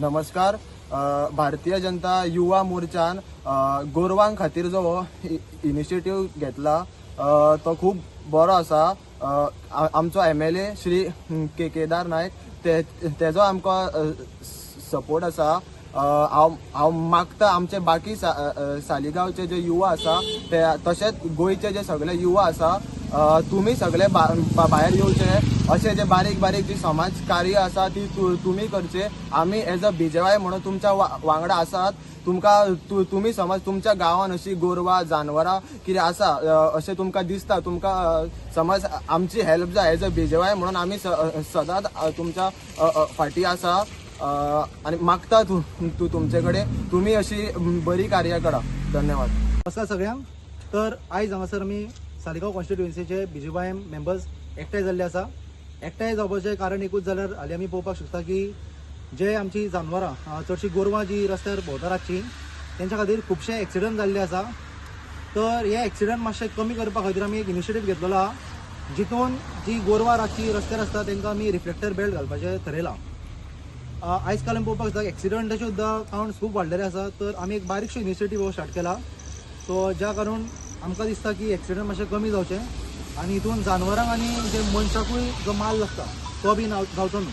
नमस्कार. भारतीय जनता युवा मोर्चान गोरवां खातीर जो इनिशिएटीव घेतला तो खूब बरो आसा. आमचो MLA श्री केदार नायक तेजो आमकां सपोर्ट आसा. हांव मागता आमचे बाकी सालिगांवचे जे युवा आसा ते तशेंच गोंयचे जे सगळे युवा आसा तुम्ही सगळे भायर येवचे. असे जे बारीक बारीक जी समाज कार्य आसा ती तुम्ही करचे. आम्ही एज अ BJY म्हणून तुमच्या वांगडा आसात. तुम्ही समज तुमच्या गांवान अशी गोरवां जानवरां कितें आसा अशें तुमकां दिसता, तुमकां समज आमची हेल्प जाय एज अ BJY म्हणून आम्ही सदांच तुमच्या फाटी आसा आणि मागता तुमचे कडेन तुम्ही अशी बरी कार्य करा. धन्यवाद. नमस्कार सगळ्यांक. तर आयज हांगासर आमी सालिगांव कॉन्स्टिट्युएन्सीचे BJY मेंबर्स एकठांय जाल्ले आसा. एकठांय जावपाचें कारण एकूच जाल्यार हालीं आमी पळोवपाक शकता की जे आमची जानवरां चडशीं गोरवां जी रस्त्यार भोंवता रातची तेंच्या खातीर खुबशे एक्सिडंट जाल्ले आसा. तर हे एक्सिडंट मातशे कमी करपा खातीर आमी एक इनिशिएटीव घेतलेलो आहा, जितून जी गोरवां रातची रस्त्यार आसता तांकां आमी रिफ्लेक्टर बेल्ट घालपाचें थरयलां. आयज काल आमी पळोवपाक शकता एक्सिडंटाचे सुद्दां कावंट्स खूब वाडलेले आसा. तर आमी एक बारीकशो इनिशिएटीव स्टार्ट केला. सो ज्या कारण आमकां दिसता की एक्सिडंट मातशें कमी जावचें आनी हितून जानवरांक आनी जे मनशाकूय जो माल लागता तो बी जावचो न्हू.